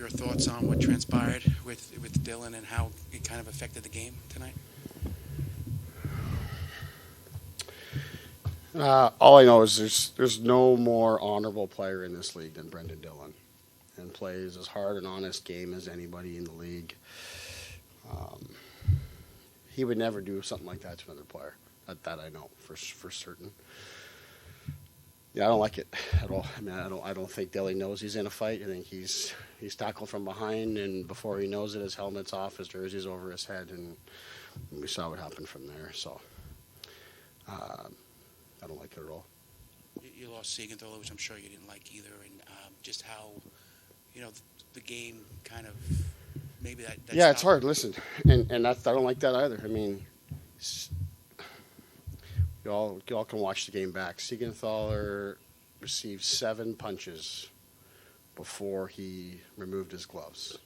your thoughts on what transpired with Dillon and how it kind of affected the game tonight? All I know is there's no more honorable player in this league than Brendan Dillon, and plays as hard an honest game as anybody in the league. He would never do something like that to another player. That I know for certain. Yeah, I don't like it at all. I mean, I don't think Dillon knows he's in a fight. I think he's tackled from behind, and before he knows it, his helmet's off, his jersey's over his head, and we saw what happened from there. So I don't like it at all. You lost Siegenthaler, which I'm sure you didn't like either, and just how the game kind of maybe that. Yeah, it's hard. Listen, and I don't like that either. I mean, you all can watch the game back. Siegenthaler received 7 punches before he removed his gloves.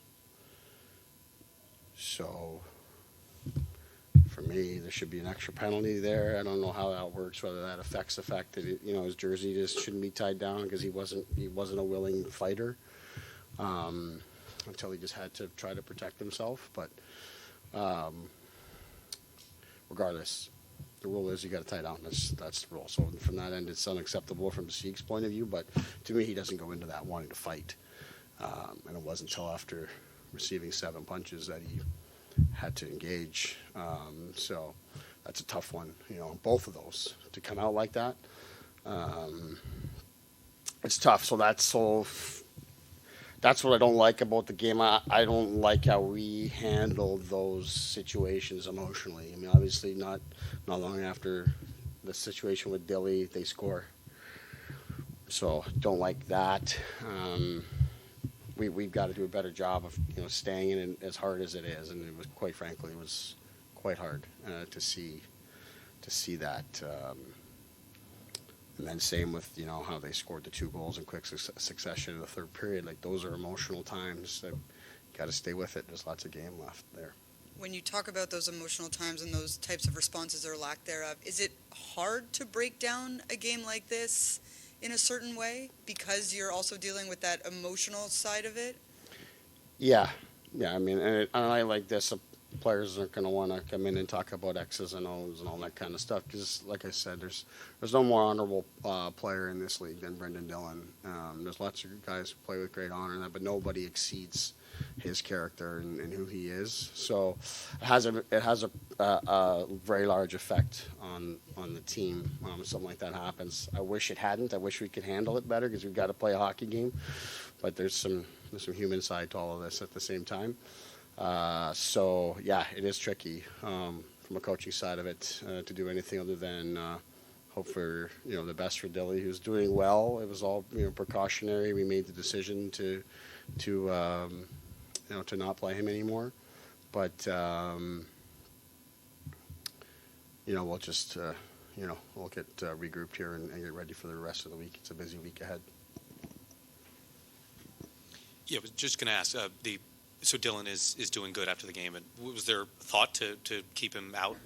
So, for me, there should be an extra penalty there. I don't know how that works, whether that affects the fact that his jersey just shouldn't be tied down because he wasn't a willing fighter until he just had to try to protect himself. But regardless, the rule is you got to tie down. That's the rule. So from that end, it's unacceptable from Sieg's point of view. But to me, he doesn't go into that wanting to fight. And it wasn't until after receiving 7 punches that he had to engage. So that's a tough one. Both of those to come out like that. It's tough. So that's what I don't like about the game. I don't like how we handle those situations emotionally. I mean, obviously not long after the situation with Dilly, they score. So don't like that. We've got to do a better job of staying in it as hard as it is, and it was quite frankly quite hard to see that. And then same with how they scored the 2 goals in quick succession in the third period. Like, those are emotional times. That got to stay with it. There's lots of game left there. When you talk about those emotional times and those types of responses or lack thereof, is it hard to break down a game like this in a certain way because you're also dealing with that emotional side of it? Yeah. I mean, and I like this. Players aren't going to want to come in and talk about X's and O's and all that kind of stuff because, like I said, there's no more honorable player in this league than Brendan Dillon. There's lots of guys who play with great honor and that, but nobody exceeds his character and who he is. So it has a very large effect on the team when something like that happens. I wish it hadn't. I wish we could handle it better because we've got to play a hockey game, but there's some human side to all of this at the same time. So yeah, it is tricky from a coaching side of it to do anything other than hope for the best for Dilly, who's doing well. It was all precautionary. We made the decision to not play him anymore, but we'll just we'll get regrouped here and get ready for the rest of the week. It's a busy week ahead. Yeah, I was just going to ask So Dillon is doing good after the game, and was there thought to keep him out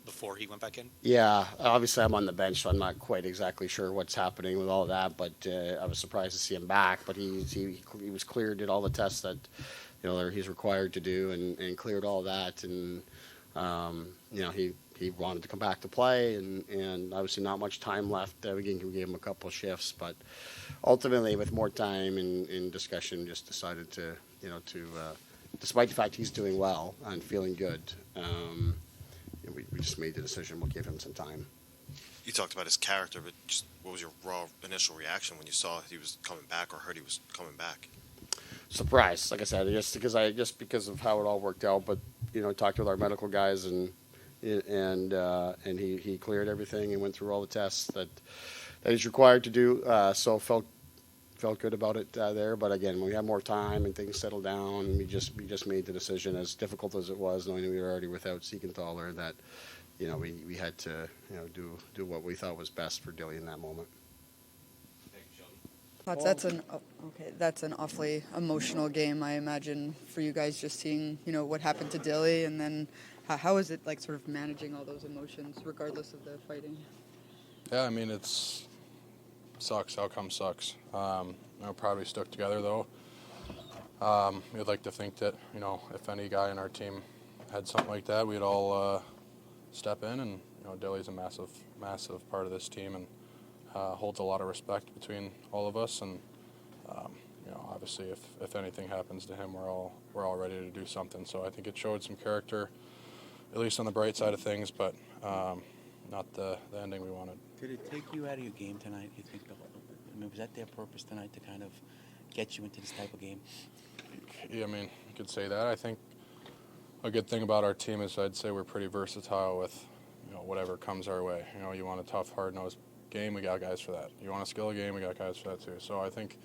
before he went back in? Yeah, obviously I'm on the bench, so I'm not quite exactly sure what's happening with all of that. But I was surprised to see him back. But he was cleared, did all the tests that he's required to do, and cleared all that. And he wanted to come back to play, and obviously not much time left. We gave him a couple of shifts, but ultimately with more time and discussion, just decided to. Despite the fact he's doing well and feeling good, we just made the decision. We'll give him some time. You talked about his character, but just what was your raw initial reaction when you saw he was coming back or heard he was coming back? Surprise, like I said, just because of how it all worked out. But talked with our medical guys and he cleared everything and went through all the tests that he's required to do. So felt good about it there, but again, when we had more time and things settled down, we just made the decision, as difficult as it was, knowing that we were already without Siegenthaler, that we had to do what we thought was best for Dilly in that moment. That's an awfully emotional game, I imagine, for you guys, just seeing what happened to Dilly, and then how is it like sort of managing all those emotions regardless of the fighting? Yeah, I mean sucks. Outcome sucks. Proud we stuck together though. We'd like to think that, if any guy in our team had something like that, we'd all step in. And, Dilly's a massive, massive part of this team and holds a lot of respect between all of us. And, obviously if anything happens to him, we're all ready to do something. So I think it showed some character, at least on the bright side of things, but not the ending we wanted. Did it take you out of your game tonight? You think? Was that their purpose tonight to kind of get you into this type of game? Yeah, you could say that. I think a good thing about our team is I'd say we're pretty versatile with, whatever comes our way. You want a tough, hard-nosed game, we got guys for that. You want a skill game, we got guys for that too. So I think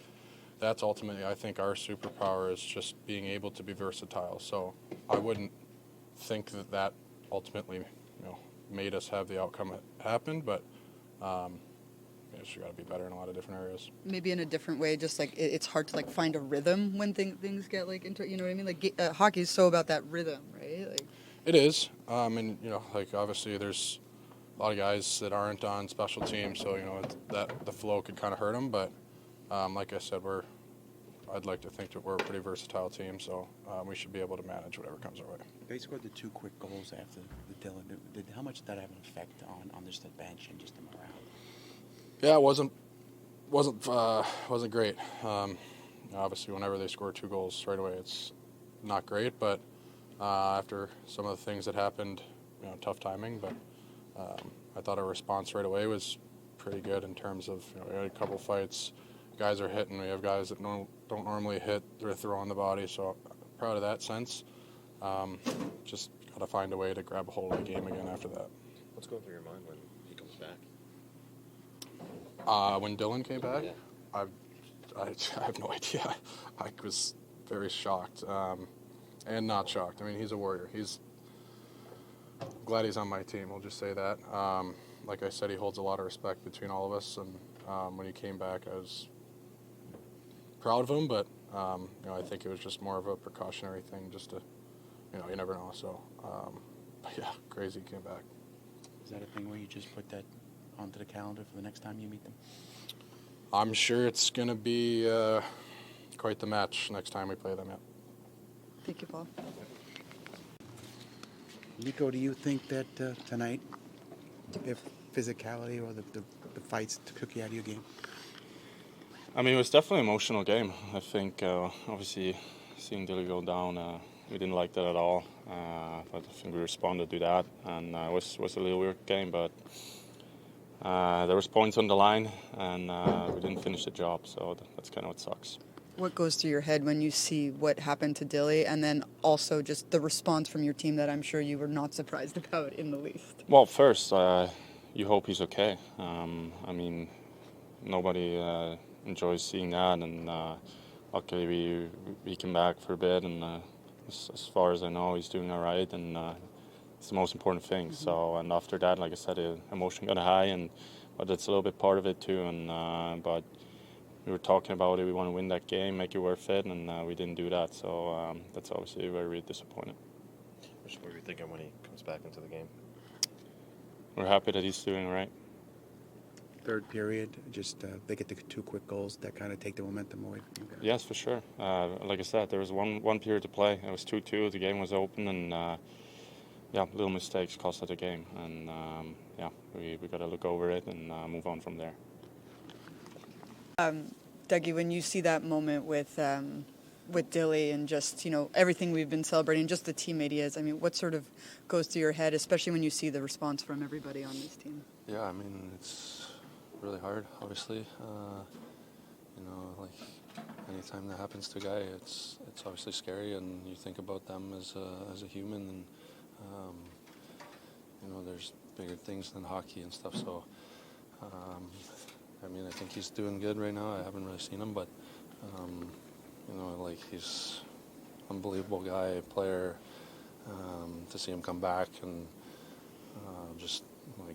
that's ultimately, I think our superpower is just being able to be versatile. So I wouldn't think that ultimately, made us have the outcome that happened, but you got to be better in a lot of different areas. Maybe in a different way, just like it's hard to like find a rhythm when things get like into, you know what I memean? Like hockey is so about that rhythm, right? Like it is, and obviously there's a lot of guys that aren't on special teams, so that the flow could kind of hurt them. But like I said, I'd like to think that we're a pretty versatile team, so we should be able to manage whatever comes our way. They scored the 2 quick goals after the Dillon. How much did that have an effect on just the bench and just the morale? Yeah, it wasn't great. Obviously, whenever they score 2 goals right away, it's not great. But after some of the things that happened, tough timing. But I thought our response right away was pretty good in terms of we had a couple fights. Guys are hitting. We have guys that don't normally hit. They're throwing the body. So proud of that sense. Just got to find a way to grab a hold of the game again after that. What's going through your mind when he comes back? When Dillon came back, Yeah. I have no idea. I was very shocked and not shocked. He's a warrior. Glad he's on my team. We'll just say that. Like I said, he holds a lot of respect between all of us. And when he came back, I was proud of him. But I think it was just more of a precautionary thing, just to, you never know. So, but yeah, crazy he came back. Is that a thing where you just put that onto the calendar for the next time you meet them? I'm sure it's going to be quite the match next time we play them. Yeah. Thank you, Paul. Nico, do you think that tonight, if physicality or the fights took you out of your game? It was definitely an emotional game. I think, obviously, seeing Dillon go down, we didn't like that at all. But I think we responded to that, and it was a little weird game, but there was points on the line, and we didn't finish the job, so that's kind of what sucks. What goes through your head when you see what happened to Dilly, and then also just the response from your team that I'm sure you were not surprised about in the least? Well, first, you hope he's okay. Nobody enjoys seeing that, and luckily we came back for a bit, and as far as I know, he's doing all right, and it's the most important thing. Mm-hmm. So, and after that, like I said, emotion got high, but that's a little bit part of it too. And but we were talking about it. We want to win that game, make it worth it, and we didn't do that. So that's obviously very disappointing. What were you thinking when he comes back into the game? We're happy that he's doing all right. Third period, just they get the 2 quick goals that kind of take the momentum away from you guys. Yes, for sure. Like I said, there was one period to play. It was 2-2. The game was open, and little mistakes cost us the game. And we got to look over it and move on from there. Dougie, when you see that moment with Dilly and just everything we've been celebrating, just the teammate he is, what sort of goes through your head, especially when you see the response from everybody on this team? Yeah, it's really hard, obviously. Like anytime that happens to a guy, it's obviously scary, and you think about them as a human, and there's bigger things than hockey and stuff. So, I think he's doing good right now. I haven't really seen him, but he's an unbelievable guy, player. To see him come back and just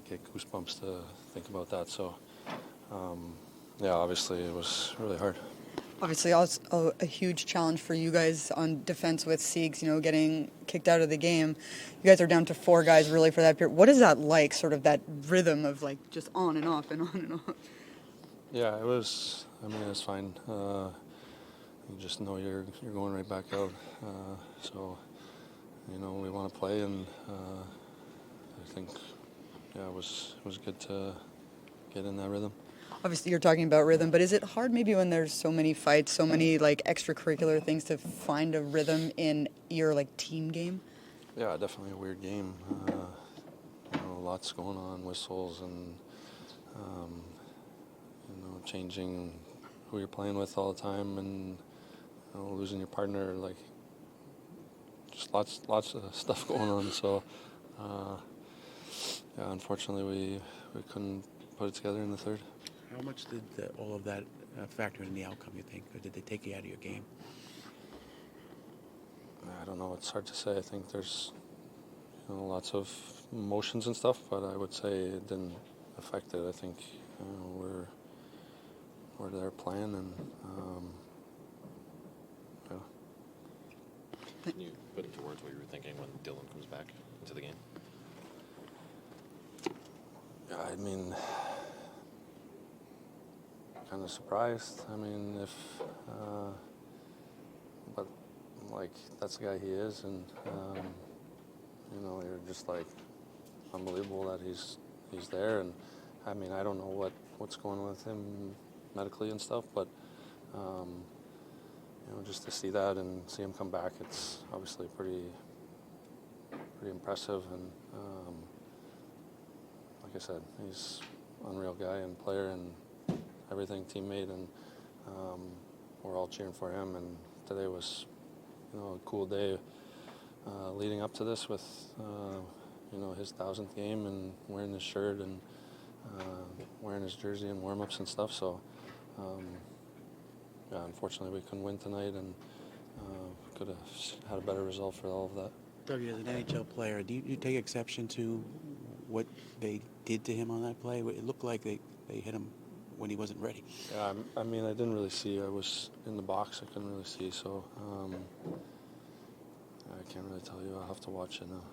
get goosebumps to think about that. So, obviously it was really hard. Obviously, also a huge challenge for you guys on defense with Siegs, getting kicked out of the game. You guys are down to 4 guys really for that period. What is that like, sort of that rhythm of just on and off and on and off? Yeah, it was. It was fine. you just know you're going right back out. So, we want to play, and I think, it was good to get in that rhythm. Obviously, you're talking about rhythm, but is it hard maybe when there's so many fights, so many like extracurricular things to find a rhythm in your like team game? Yeah, definitely a weird game. Lots going on, whistles, and changing who you're playing with all the time, and losing your partner. Like, just lots of stuff going on. So, unfortunately, we couldn't put it together in the third. How much did all of that factor in the outcome, you think? Or did they take you out of your game? I don't know. It's hard to say. I think there's lots of emotions and stuff, but I would say it didn't affect it. I think we're there playing, and Can you put into words what you were thinking when Dillon comes back into the game? yeah, I mean, kind of surprised. I mean, but like that's the guy he is, and you're just like unbelievable that he's there. And I mean, I don't know what's going on with him medically and stuff, but just to see that and see him come back, it's obviously pretty impressive. And like I said, he's an unreal guy and player and everything, teammate, and we're all cheering for him. And today was a cool day leading up to this with his 1,000th game and wearing his shirt and wearing his jersey and warm-ups and stuff. So unfortunately we couldn't win tonight, and could have had a better result for all of that. Dougie, as an NHL player, do you take exception to what they did to him on that play? It looked like they hit him when he wasn't ready. Yeah, I mean, I didn't really see. I was in the box. I couldn't really see, so I can't really tell you. I'll have to watch it now.